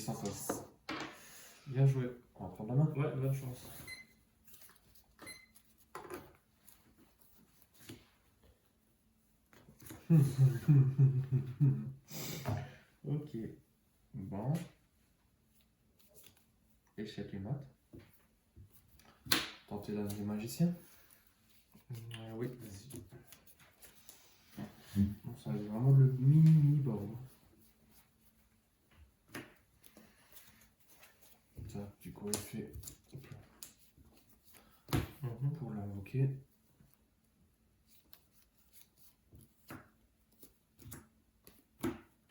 ça passe. Bien joué. On va prendre la main. Ouais, bonne chance. Ok. Bon. Échec et mat. Tenter la du magicien. Oui, vas-y. Bon, ça va être vraiment le mini board. Ça, du coup, il fait pour l'invoquer.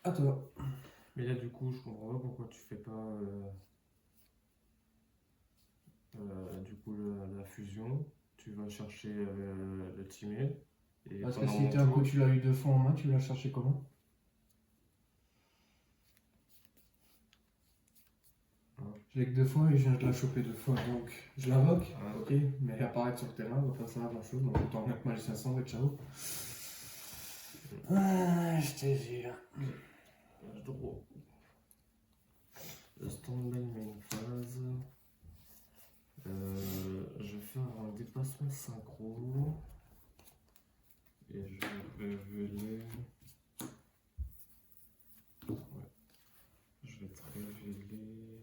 À toi. Mais là, du coup, je comprends pas pourquoi tu fais pas du coup la fusion. Tu vas chercher le timé. Et Parce que pendant si mon t'as un coup, tour- tu l'as eu 2 fois en main, tu l'as cherché comment? Je l'ai que 2 fois et je viens de la choper 2 fois, donc je l'invoque, ok, mais apparaître sur le terrain, on va pas faire grand chose, donc autant mettre magicien sombre et ciao. Ah, je te jure. Page droit. Le stand-by main phase. Je vais faire un déplacement synchro. Et je vais révéler. Ouais. Je vais te révéler.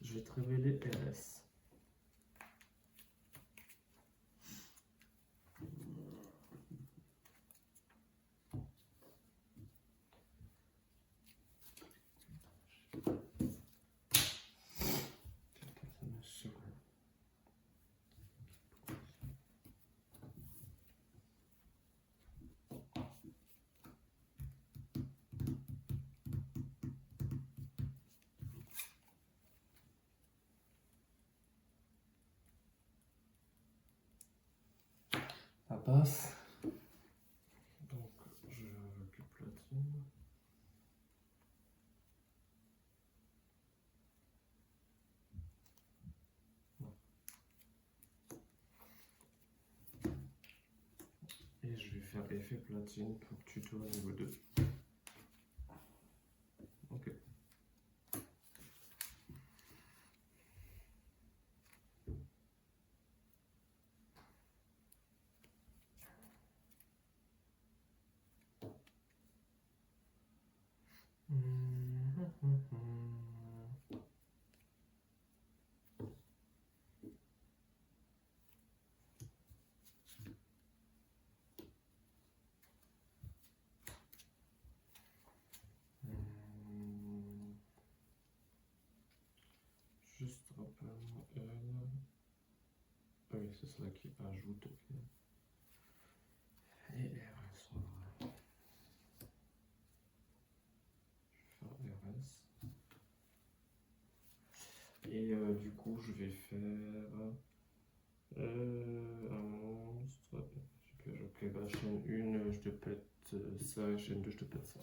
Je vais te révéler RS. Ça me saoule. Ça passe. Donc, je récupère platine. Et je vais faire effet platine pour que tu tournes au niveau 2. Ok. Juste rappelle-moi elle. Ah oui, c'est ça qui ajoute. Ok. Et RS. Je vais faire RS. Et du coup, je vais faire un monstre. Ok, bah, chaîne 1, je te pète ça, et chaîne 2, je te pète ça.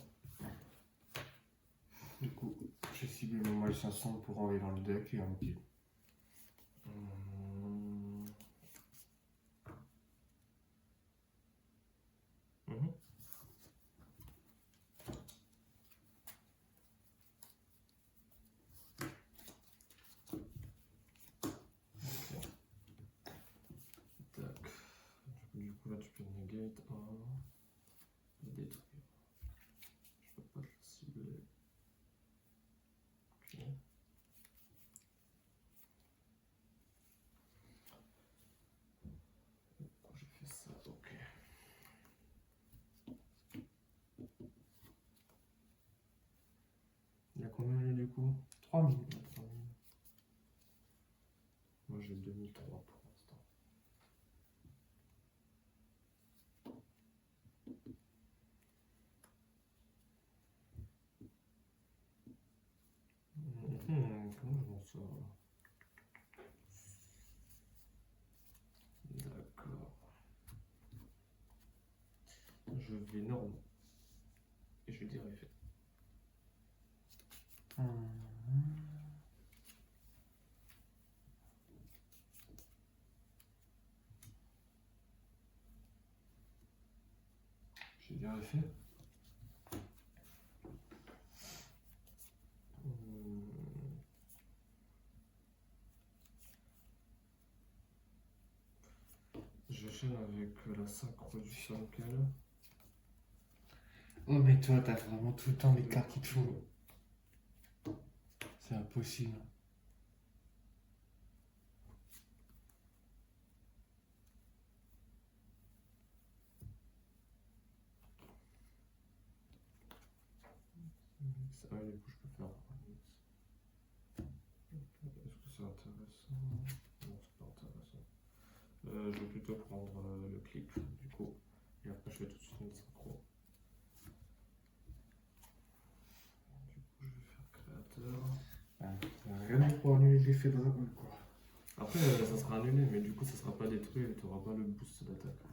Du coup, j'ai ciblé mon magicien sombre pour envoyer dans le deck et invoquer. Mhm. Tac. Du coup, là, tu peux negate 1 et détruire. Je peux pas le cibler. Ok. Pourquoi j'ai fait ça? Ok. Il y a combien là, du coup? 3000. 3000. Moi, j'ai 2003 pour l'instant. Comment je m'en sors là? D'accord. Je vais norme. Et je vais dire effet. J'ai bien fait. chaîne avec la synchro du Sunkel. Oh, mais toi, t'as vraiment tout le temps les cartes qui te font. C'est impossible. Ah oui, du coup, je peux faire un mix. Est-ce que c'est intéressant? Non, c'est pas intéressant. Je vais plutôt prendre le clip, du coup. Et après, je fais tout de suite une synchro. Du coup, je vais faire créateur. Rien pour annuler l'effet dragon, quoi. Après, ça sera annulé, mais du coup, ça sera pas détruit et tu n'auras pas le boost d'attaque.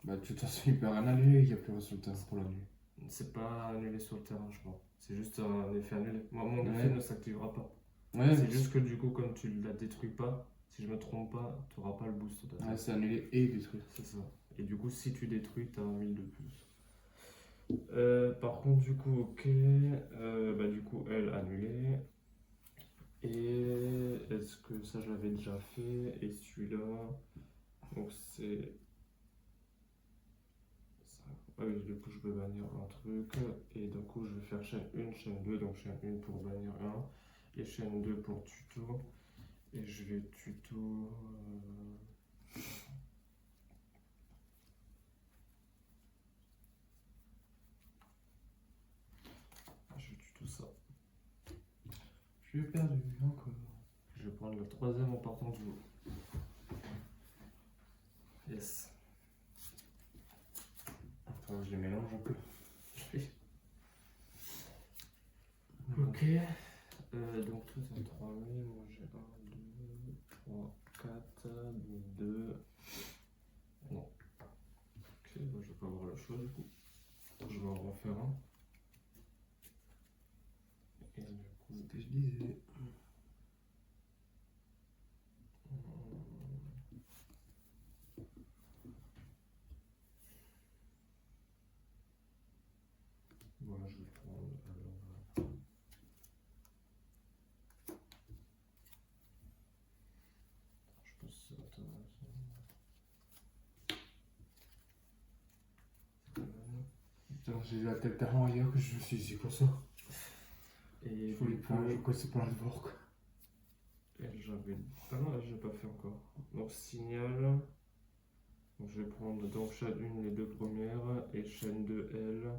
Bah, de toute façon, il peut rien annuler, il n'y a plus rien sur le terrain pour l'annuler. C'est pas annulé sur le terrain, je crois. C'est juste un effet annulé. Moi, mon Ouais. effet ne s'activera pas. Ouais, C'est juste que du coup, comme tu la détruis pas, si je me trompe pas, tu n'auras pas le boost d'attaque. Ouais, c'est annulé et détruit. C'est ça. Et du coup, si tu détruis, tu as 1000 de plus. Par contre, du coup, ok. Bah, du coup, elle annulée. Et est-ce que ça, j'avais déjà fait? Et celui-là, donc c'est. Ah oui, du coup, je peux bannir un truc. Et du coup, je vais faire chaîne 1, chaîne 2. Donc, chaîne 1 pour bannir 1. Et chaîne 2 pour tuto. Et je vais tuto. Je vais tuto ça. Je suis perdu encore. Je vais prendre le troisième en partant du haut. Yes. Attends, je les mélange un peu. Ok. Donc toi t'as 3000, moi j'ai 1, 2, 3, 4, 2. Non. Ok, bah, je vais pas avoir le choix du coup. Je vais en refaire un. Et du coup. C'est ce que je disais. Voilà, je vais prendre. Alors, je pense que c'est intéressant. Putain, j'ai la tête tellement ailleurs que je me suis dit, c'est quoi ça? Et Il faut les du points, je coup, connaissais pas le devoir, quoi. elle j'avais. Ah non, elle j'ai pas fait encore. Donc signal. Donc, je vais prendre donc chaîne 1 les deux premières et chaîne 2 L.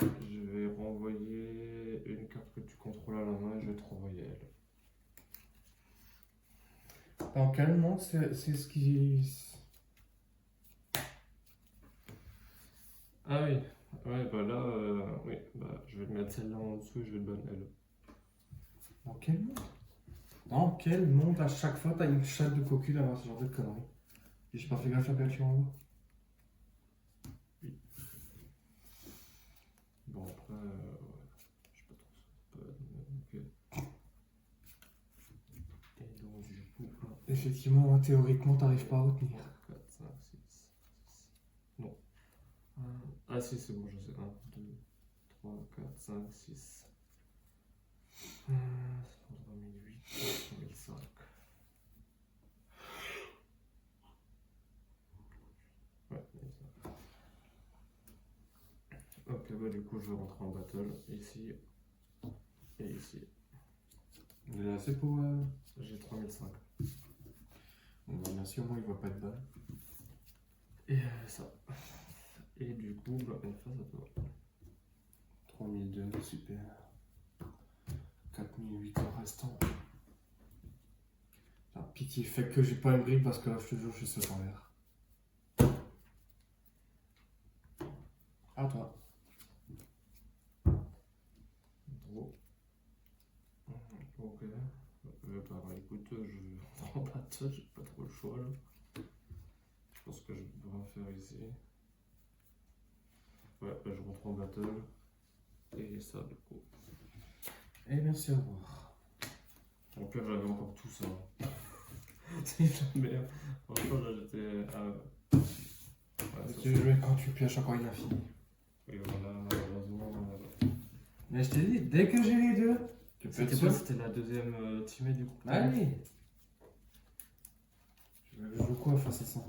Je vais renvoyer une carte que tu contrôles à la main et je vais te renvoyer elle. Dans quel monde c'est ce qui. Ah oui, ouais, bah là, oui, bah je vais te mettre celle-là en dessous et je vais te donner elle. Dans quel monde? Dans quel monde à chaque fois t'as une chatte de cocu d'avoir ce genre de conneries? Et j'ai pas fait gaffe à laquelle tu envoies. Bon, après, ouais, je sais pas trop ça. Ok. Et donc, du coup, Effectivement, hein, théoriquement, t'arrives pas à retenir. 4, 5, 6. Non. Ah, si, c'est bon, je sais. 1, 2, 3, 4, 5, 6. Ça prendra 1008, 1005. Ouais, 1005. Ok, bah du coup, je vais rentrer en battle ici et ici. Il est assez pour. J'ai 3005. Bon, bah, merci, au moins il voit pas de balle. Et ça. Et du coup, bah, une phase à toi. 3002, super. 4008 en restant. Putain, pitié, fait que j'ai pas une brique parce que là, je te jure, je suis en l'air. À toi. Draw. Ok. Bah écoute, je vais rentrer en battle, j'ai pas trop le choix là. Je pense que je peux rien faire ici. Ouais, bah, je rentre en battle. Et ça, du coup. Et merci, au revoir. Au pire, j'avais encore tout ça. C'est jamais. Franchement, là, j'étais. Ouais, ça, Tu joues quand tu pioches encore une infinie. oui, voilà, malheureusement. Mais je t'ai dit, dès que j'ai les deux, tu peux être C'était quoi? sûr. C'était la deuxième teamée du coup? Allez. Je vais jouer quoi face à ça?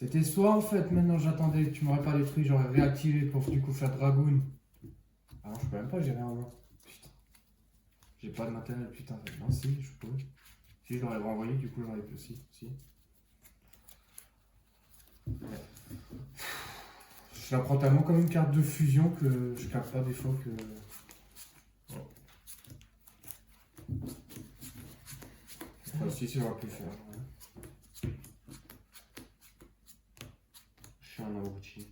C'était soit en fait, maintenant j'attendais que tu m'aurais pas détruit, j'aurais réactivé pour du coup faire Dragoon. Ah non, je peux même pas gérer en main. Putain. J'ai pas de matériel, putain. Non, si, je peux. Si, je l'aurais renvoyé, du coup, j'aurais pu aussi. Si. Ouais. Je la prends tellement comme une carte de fusion que je capte pas des fois que. Si, si, j'aurais pu le faire. Ouais. Je suis un abruti.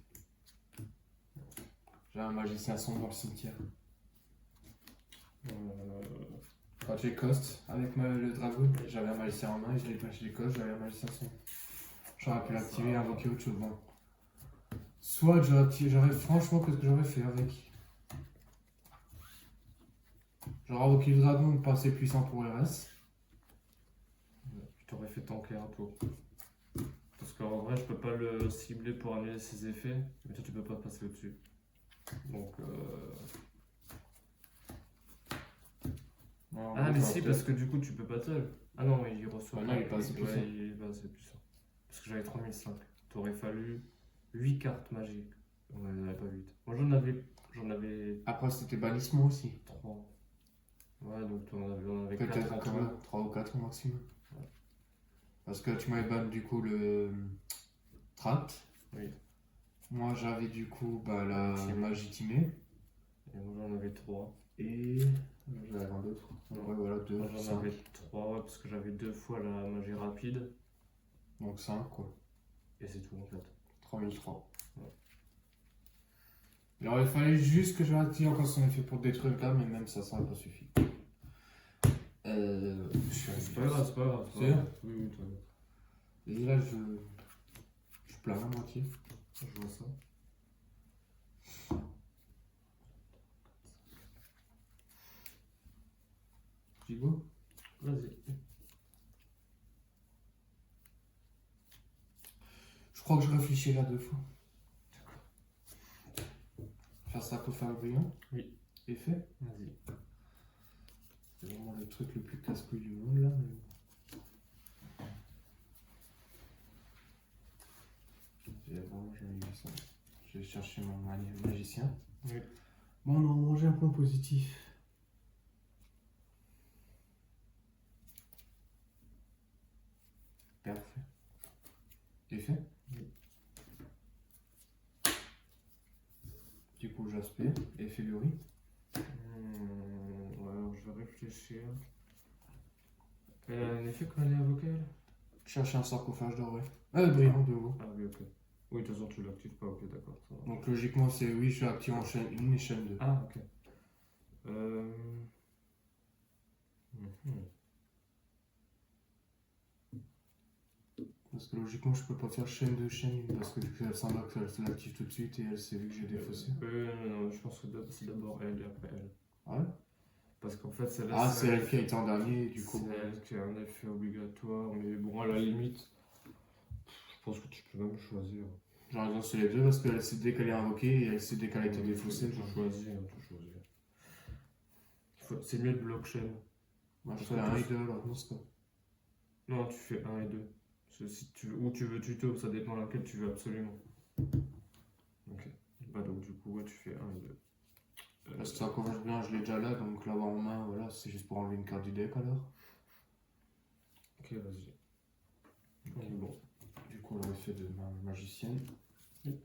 J'ai un magicien sombre dans le cimetière. Quand j'ai cost avec le dragon, j'avais un magicien en main et j'ai cost, j'avais un magicien sombre. J'aurais pu l'activer et invoquer autre chose. Bon. Soit j'aurais franchement, qu'est-ce que j'aurais fait avec? J'aurais invoqué le dragon, pas assez puissant pour RS. Je t'aurais fait tanker un tour. Parce qu'en vrai, je peux pas le cibler pour annuler ses effets, mais toi, tu peux pas passer au-dessus. Donc. Non, Ah, mais si, parce que du coup, tu peux battle. Ah non, il reçoit. Ah non, il est pas assez puissant. Ouais, il est pas assez puissant. Parce que j'avais 3005. T'aurais fallu 8 cartes magiques. On n'en avait pas 8. Moi, j'en avais Après, c'était bannissement aussi. 3. Ouais, donc on avait 4 Peut-être en quand tout. même 3 ou 4 au maximum. Ouais. Parce que tu m'avais ban du coup le Tract. Oui. Moi j'avais du coup la magie timée. Et moi j'en avais 3. Et j'avais un d'autre. Ouais, voilà, 2. Moi j'en avais 3, ouais, parce que j'avais 2 fois la magie rapide. Donc 5 quoi. Et c'est tout en fait. 3003. Ouais. Alors il fallait juste que je réactive encore son effet pour détruire le cas, mais même ça n'aurait pas suffi. C'est pas grave, c'est pas grave. C'est vrai? Oui, oui, toi. Et là je plains à moitié. Je vois ça. Tu go? Vas-y. Je crois que je réfléchis là 2 fois. Faire ça pour faire le brillant? Oui. Effet? Vas-y. C'est vraiment le truc le plus casse-couille du monde là. Mais... Je vais chercher mon magicien. Oui. Bon, on a mangé un point positif. Parfait. Effet? Oui. Du coup, j'aspire. Effet Luri. Ouais, alors je vais réfléchir. Elle a un effet quand elle est avocale? Chercher un sarcophage doré. Brillant de haut. Ah oui, ok. Oui, de toute façon, tu l'actives pas, ok, d'accord. Donc logiquement, c'est oui, je l'active en chaîne 1 et chaîne 2. Ah, ok. Parce que logiquement, je peux pas faire chaîne 2, chaîne 1 parce que vu qu'elle s'en va qu'elle l'active tout de suite et elle sait vu que j'ai défaussé. Non, je pense que c'est d'abord elle et après elle. Ah ouais? Parce qu'en fait, celle-là. Ah, c'est elle qui a été en dernier, du coup. C'est elle qui a un effet obligatoire, mais bon, à la limite, je pense que tu peux même choisir. J'ai raison, c'est les deux parce qu'elle sait dès qu'elle est invoquée et elle sait dès qu'elle a été défaussée. Tu choisis, tu choisis. C'est mieux de blockchain. Moi, je ferais 1 et 2 alors, non, c'est pas. Non, tu fais 1 et 2. Si tu veux, ou tu veux tuto, ça dépend laquelle tu veux absolument. Ok. Bah, donc, du coup, ouais, tu fais 1 et 2. Parce que ça converge bien, je l'ai déjà là, donc l'avoir en main, voilà, c'est juste pour enlever une carte du deck alors. Ok, vas-y. On est bon. Du coup, on aurait fait de ma magicienne. Oui.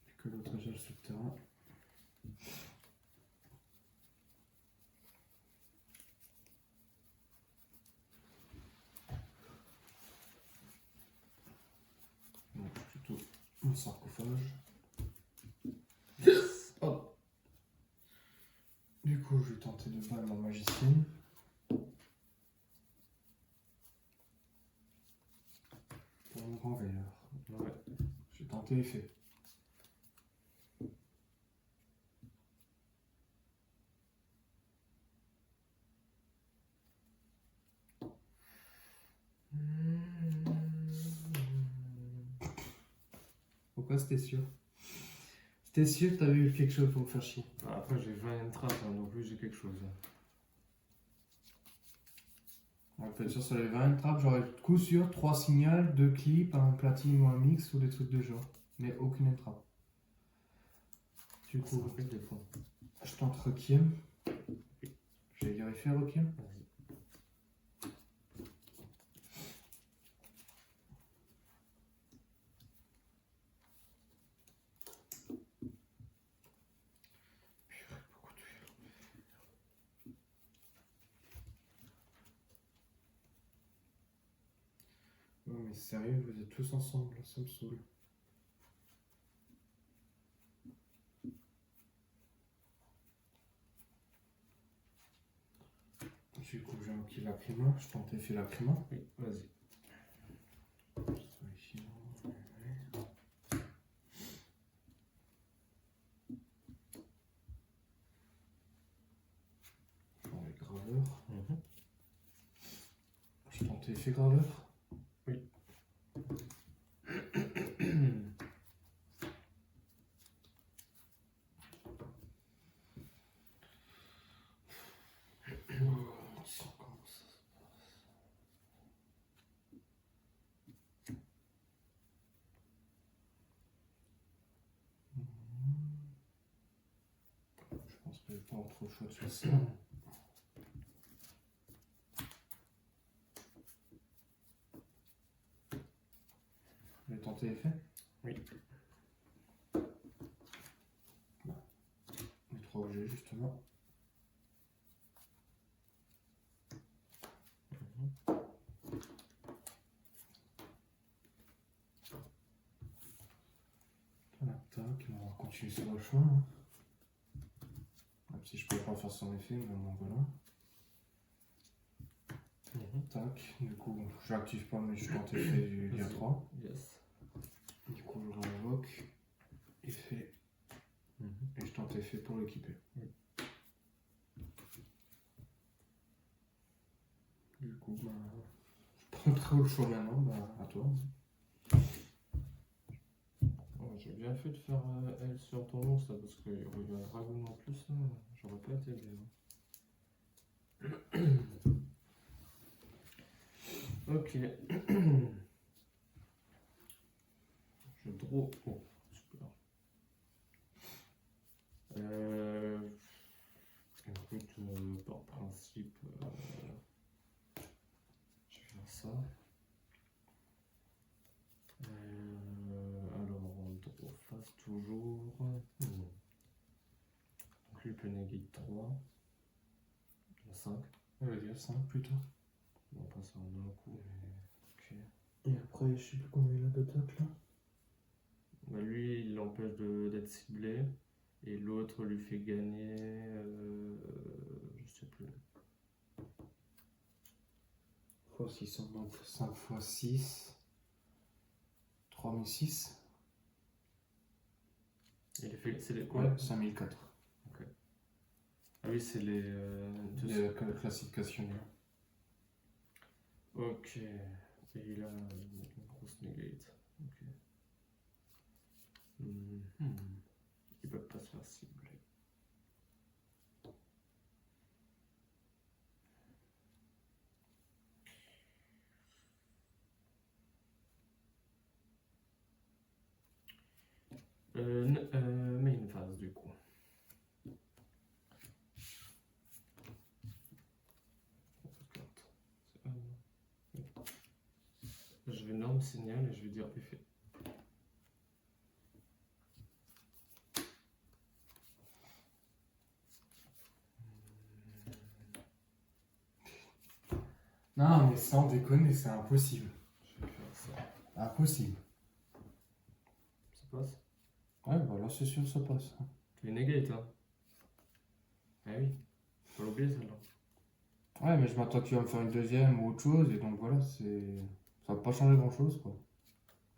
Et que l'autre gèle sur le terrain. Donc, plutôt un sarcophage. Yes. Hop. Du coup, je vais tenter de battre ma magicienne. Pour mon grand veilleur. Ouais. J'ai tenté effet. Pourquoi c'était sûr? C'était sûr que t'avais eu quelque chose pour me faire chier. Après, j'ai 20 trappes, hein, donc oui, j'ai quelque chose. On fait ça sur les 20 trappes, j'aurais coup sûr 3 signals, 2 clips, un platine ou un mix ou des trucs de genre. Mais aucune entrave. Du Ça coup, rappelle des fois. je tente Requiem. J'ai vérifié Requiem. Vas-y. Non mais sérieux, vous êtes tous ensemble, là, ça me saoule. Du coup, j'ai un petit lacryma, je tente effet lacryma. Oui, vas-y. Pour les graveurs. Je tente effet graveur. Oui. Tiens, comment ça se passe? Je pense que j'ai pas trop le choix de faire ça. Je vais tenter effet. Oui. Les 3 objets justement. Voilà, tac, on va continuer sur le choix. Hein. Même si je peux pas faire son effet, mais bon voilà. Tac, du coup j'active pas mais je tente effet du dia 3. Yes. Du coup je réinvoque effet et je tente effet pour l'équiper. Oui. Du coup bah, je prends trop le choix maintenant, bah à toi. Ouais, j'ai bien fait de faire elle sur ton nom, ça, parce qu'il y aurait eu un dragon en plus, là. J'aurais pas été bien. Ok. Je draw. Oh, super. Écoute, par principe, je vais faire ça. Alors, draw face toujours. Donc lui peut néguer 3. 5. On va dire 5 plutôt. On va passer en un coup, mais ok. Et après je sais plus combien il a d'attaque là. Bah lui, il l'empêche d'être ciblé. Et l'autre lui fait gagner. Je sais plus. Fois 600, donc 5 fois 6. 3006. Il fait. C'est les quoi? Ouais, 5004. Ah oui, c'est les. Les classifications. Ok. Et il a une grosse negate. Ok. Ils peuvent pas se faire cibler. Main phase du coup. Je vais norme signal et je vais dire effet. Non mais sans déconner, c'est impossible. Je vais faire ça. Impossible. Ça passe? Ouais, bah là c'est sûr ça passe. Tu es negate, hein? Ah oui, faut l'oublier celle-là. Ouais, mais je m'attends que tu vas me faire une deuxième ou autre chose, et donc voilà, c'est. Ça va pas changer grand chose quoi.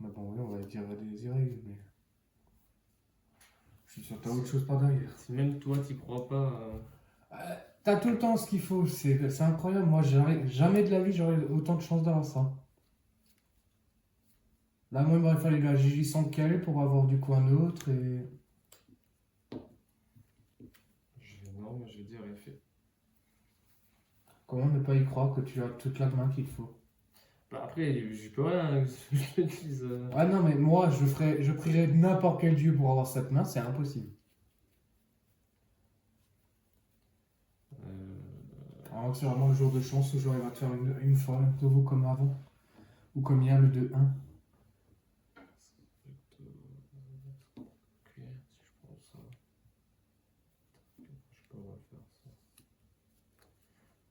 Mais bon, oui, on va dire des irrègles, mais. Je suis sûr que t'as autre chose par derrière. Si même toi t'y crois pas. T'as tout le temps ce qu'il faut, c'est incroyable. Moi, jamais de la vie j'aurais autant de chance d'avoir ça. Là, moi, il m'aurait fallu la Gigi sans quel pour avoir du coup un autre et. Je vais norme, je vais dire effet. Comment ne pas y croire que tu as toute la main qu'il faut? Bah après, j'y peux rien, je te dise. Ah non, mais moi, je prierais n'importe quel dieu pour avoir cette main, c'est impossible. Alors que c'est vraiment le jour de chance où j'arrive à te faire une fois un nouveau comme avant. Ou comme hier, le 2-1. Ok, si je prends ça. Je peux refaire ça.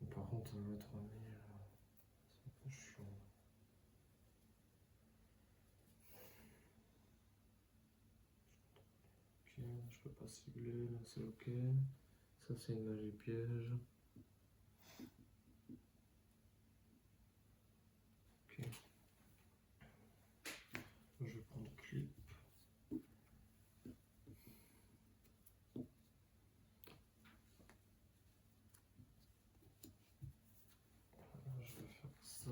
Mais par contre, 3000, c'est un peu chiant. Ok, je peux pas cibler, là c'est ok. Ça c'est une magie piège. Ok. Je vais prendre clip. Voilà, je vais faire ça.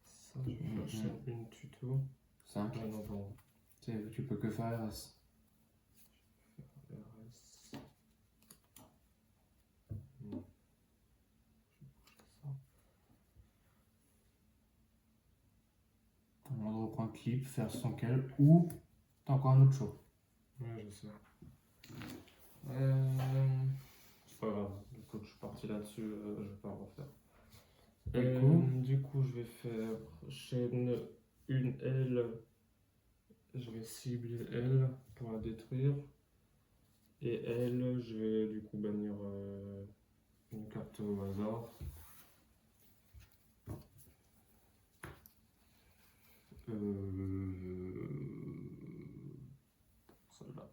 Ça, je vais faire chaîne 1 tuto. 5. Ah non, pardon. Tu peux que faire RS. RS. Non. Je vais bouger ça. On va reprendre clip, faire sans quel, ou t'as encore un autre show. Ouais, je sais. C'est pas grave. Du coup, je suis parti là-dessus, je vais pas le refaire. Du coup, je vais faire chaîne 1L. Je vais cibler L pour la détruire. Et L, je vais du coup bannir une carte au hasard. Celle-là.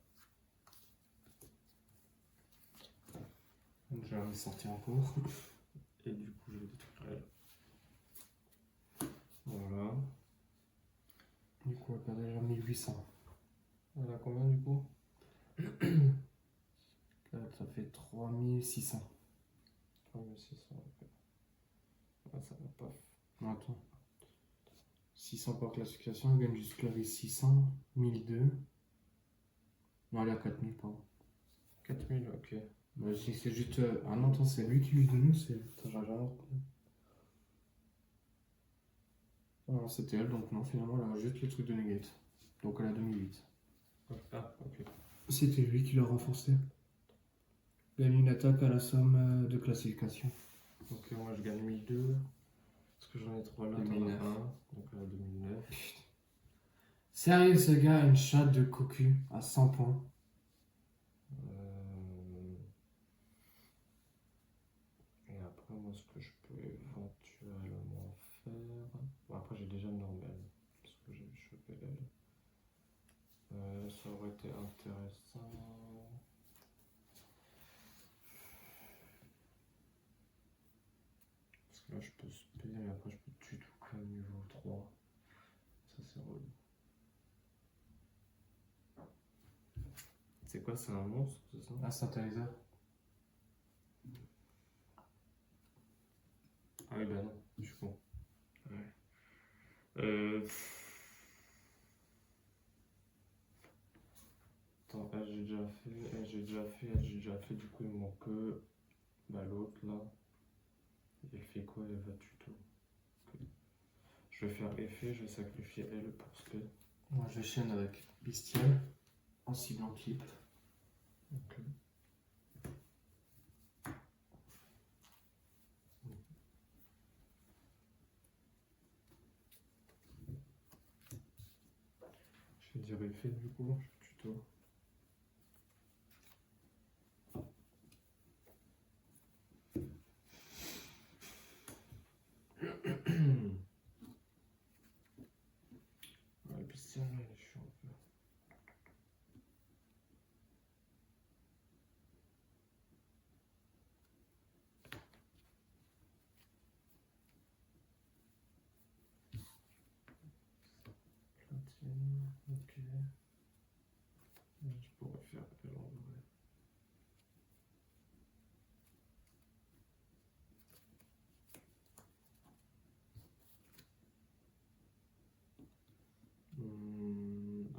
Je vais la sortir en cours. Et du coup, je vais détruire L. Voilà. Du coup, on perd déjà 1800. Elle a combien du coup? Ça fait 3600. 3600, ok. Ah, ça va pas. Non, attends. 600 par classification, elle gagne jusqu'à les 600, 1002. Non, elle est à 4000, pardon. 4000, ok. Bah, si c'est juste. Ah non, attends, c'est lui qui use de nous, c'est. Attends, j'ai jamais retenu. Alors, c'était elle, donc non, finalement, elle a juste les trucs de Negate. Donc elle a 2008. Ah, ok. C'était lui qui l'a renforcé. Gagne une attaque à la somme de classification. Donc moi je gagne 1002. Parce que j'en ai 3 là, t'en as 2009. un. Donc 2009. Sérieux, ce gars a une chatte de cocu à 100 points. Et après, moi, ce que je peux éventuellement faire. Bon, après, j'ai déjà le normal. Parce que j'ai chopé elle. Ça aurait été intéressant. Parce que là, je peux spé, mais après, je peux tuer tout qu'à niveau 3. Ça, c'est relou. C'est quoi, c'est un monstre, c'est ça? Ah, synthétiseur. Ah oui, bah non, je suis con. Ouais. Attends, elle j'ai déjà fait, du coup il me manque que bah, l'autre là. Elle fait quoi? Elle va tuto. Okay. Je vais faire effet, je vais sacrifier elle pour spé. Moi je chaîne avec bestial en ciblant clip. Ok. Je vais dire effet du coup, je tuto. Ouais, le bestial là, il est chiant un peu. Platine, ok. Je pourrais faire elle en vrai.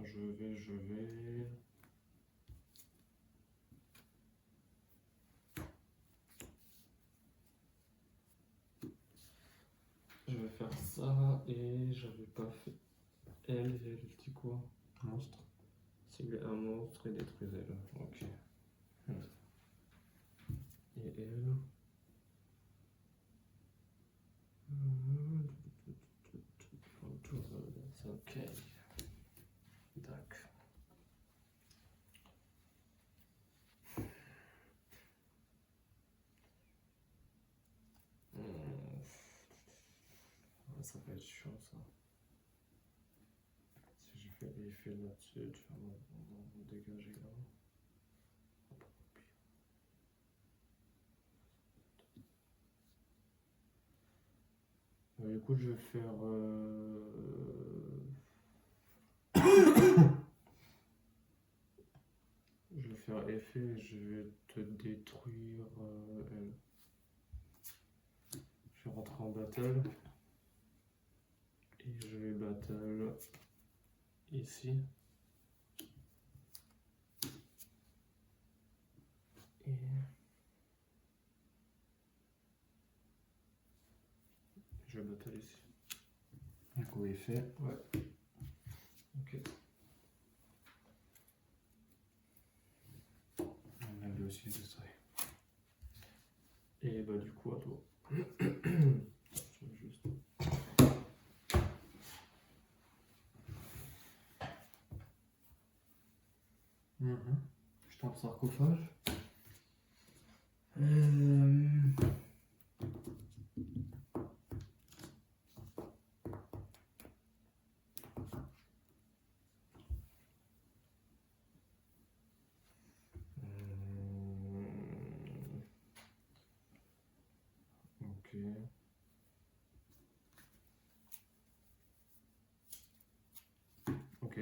Je vais je vais... Je vais faire ça et j'avais pas fait elle et elle dit quoi? Monstre. Cibler un monstre et détruire elle. Ok. Et elle. Ok. D'accord. Ça va être chiant ça. Si je fais l'effet là-dessus, tu vas m'en dégager là. Écoute, je vais faire. Je vais faire effet et je vais te détruire elle. Je vais rentrer en battle. Et je vais battle ici. Et je vais battle ici. Du coup, effet. Ouais. Ok. On a lui aussi détruit. Et bah du coup à toi. Je vais juste... Je tente sarcophage. Ok. Ok.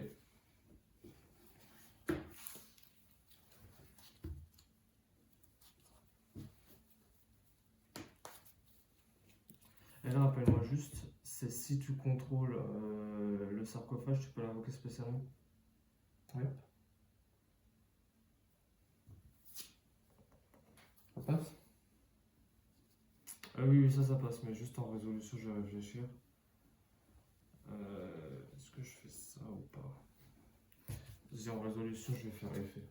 Et là, rappelle-moi juste, c'est si tu contrôles le sarcophage, tu peux l'invoquer spécialement. Ouais. Ça passe? Ah oui, ça passe, mais juste en résolution, je vais réfléchir. Est-ce que je fais ça ou pas? Si en résolution, je vais faire effet.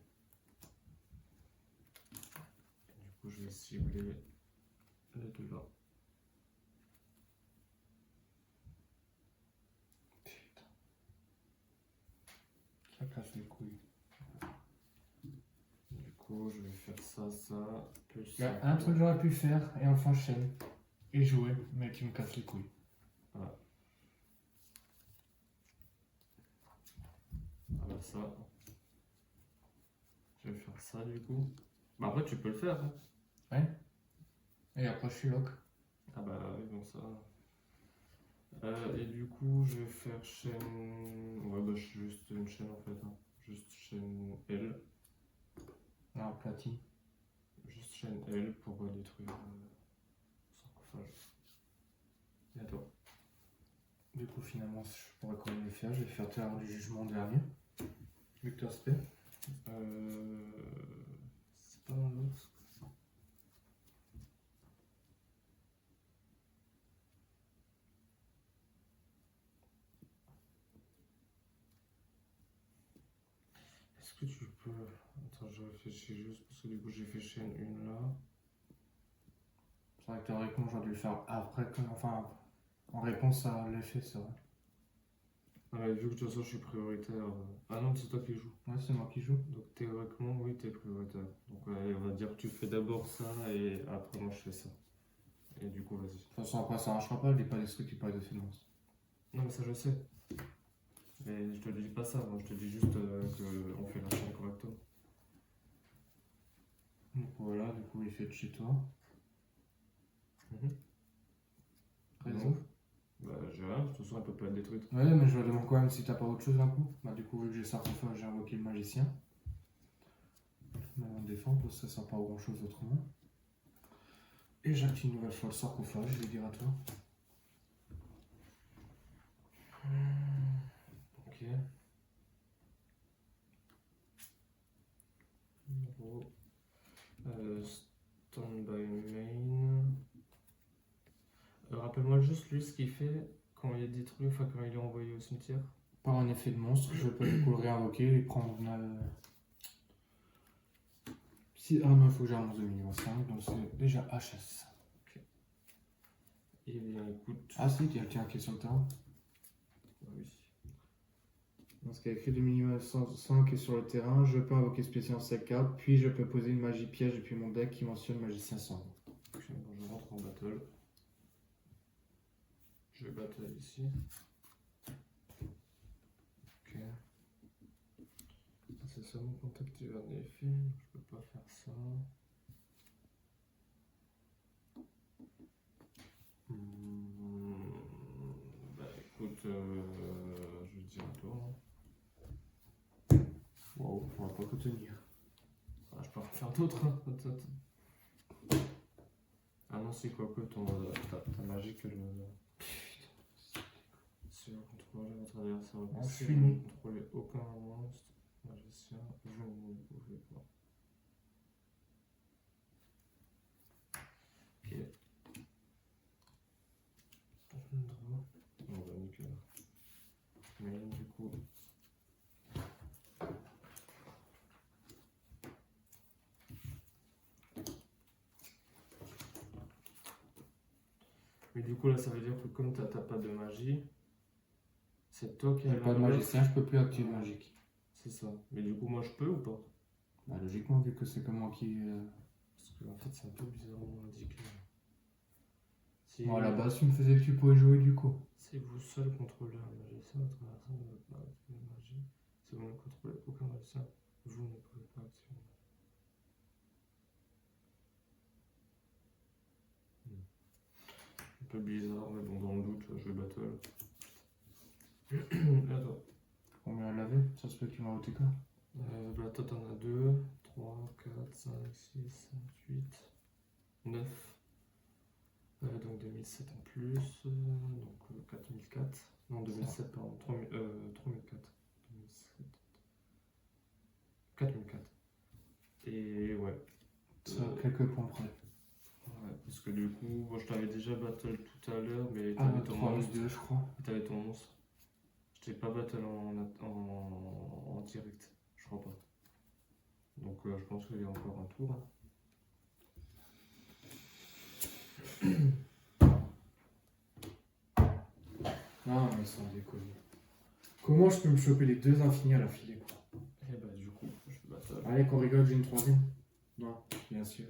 Du coup, je vais cibler les deux là. Putain. Ça casse les couilles. Du coup, je vais faire ça, plus Il y ça. a un truc que j'aurais pu faire et enfin chaîne. Et jouer, mais qui me casse les couilles. Voilà. Voilà ça. Je vais faire ça du coup. Bah après tu peux le faire. Hein. Ouais. Et après je suis lock. Ah bah oui bon ça. Et du coup je vais faire chaîne. Ouais bah juste une chaîne en fait. Hein. Juste chaîne L. Non, platine. Juste chaîne L pour détruire le sarcophage. Et à toi. Du coup finalement je pourrais quand même le faire. Je vais faire terre du jugement dernier. Victor Spé. C'est pas dans l'autre. Est-ce que tu peux... Attends, je réfléchis juste parce que du coup j'ai fait chaîne 1 là. C'est vrai que théoriquement j'aurais dû le faire après, enfin en réponse à l'effet, c'est vrai. Ah mais vu que de toute façon je suis prioritaire... Ah non, c'est toi qui joues. Ouais, c'est moi qui joue. Donc théoriquement, oui, t'es prioritaire. Donc on va dire que tu fais d'abord ça et après moi je fais ça. Et du coup, vas-y. De toute façon après ça marchera pas, il n'est pas destructible par les effets de monstre. Non mais ça je sais. Mais je te dis pas ça, moi je te dis juste qu'on fait la chaîne correctement. Donc voilà, du coup il fait de chez toi. Raison. Donc, bah j'ai rien, de toute façon elle peut pas être détruite. Ouais, mais je leur demande quand même si t'as pas autre chose d'un coup. Bah du coup vu que j'ai sarcophage, j'ai invoqué le magicien. Mais on défend parce que ça sert pas à grand chose autrement. Et j'active une nouvelle fois le sarcophage, je vais dire à toi. Ok. 0. Stand-by main. Rappelle-moi juste lui ce qu'il fait quand il est détruit, enfin quand il est envoyé au cimetière. Par un effet de monstre, je peux du coup le réinvoquer et prendre une. Ah non, il faut que j'ai un monstre de niveau 5, donc c'est déjà HS. Eh bien écoute. Ah si, il y a quelqu'un qui est sur le terrain. Ah oui. Parce qu'il y a écrit de minimum 5 est sur le terrain, je peux invoquer spécial cette carte, puis je peux poser une magie piège depuis mon deck qui mentionne magicien sombre. Ok, bon, je rentre en battle. Je vais battle ici. Ok. C'est ça mon contact est en effet, donc je peux pas faire ça. Bah écoute, je vais dire à toi. Wow, on va pas que tenir. Ah, je peux en faire d'autres. Hein. Ah non, c'est quoi que ta magie que le. Si vous contrôlez votre adversaire au passé, vous ne contrôlez aucun monstre, magicien, vous ne pouvez pas. Ok. On va nickel. Mais du coup. Mais du coup là ça veut dire que comme t'as pas de magie, c'est toi qui as Pas de magicien, je peux plus activer magique. C'est ça. Mais du coup moi je peux ou pas? Bah logiquement vu que c'est comme moi qui... Parce que en fait c'est un peu bizarrement indiqué. Si Bon à la base tu me faisais que tu pouvais jouer du coup. Si vous seul contrôlez un magicien, votre adversaire ne peut pas activer une magie. Si vous ne contrôlez aucun magicien, vous ne pouvez pas activer une magie. Un peu bizarre, mais bon, dans le doute, je vais battle. Attends. Combien elle avait? Ça se peut que tu m'as ôté quoi? Bah, toi t'en as 2, 3, 4, 5, 6, 7, 8, 9. Donc 2007 en plus, donc 4004. Non, 2007, pardon, 3004. 2007. 4004. Et ouais. Ça a quelques points près. Ouais, parce que du coup, bon, je t'avais déjà battle tout à l'heure, mais Ah, t'avais ton 3 monstre. 2 je crois. T'avais ton monstre. Je t'ai pas battle en direct, je crois pas. Donc je pense qu'il y a encore un tour. Hein. Non mais sans déconner. Comment je peux me choper les deux infinis à la filée quoi? Et bah du coup, je battle. Allez qu'on rigole, j'ai une troisième. Non, bien sûr.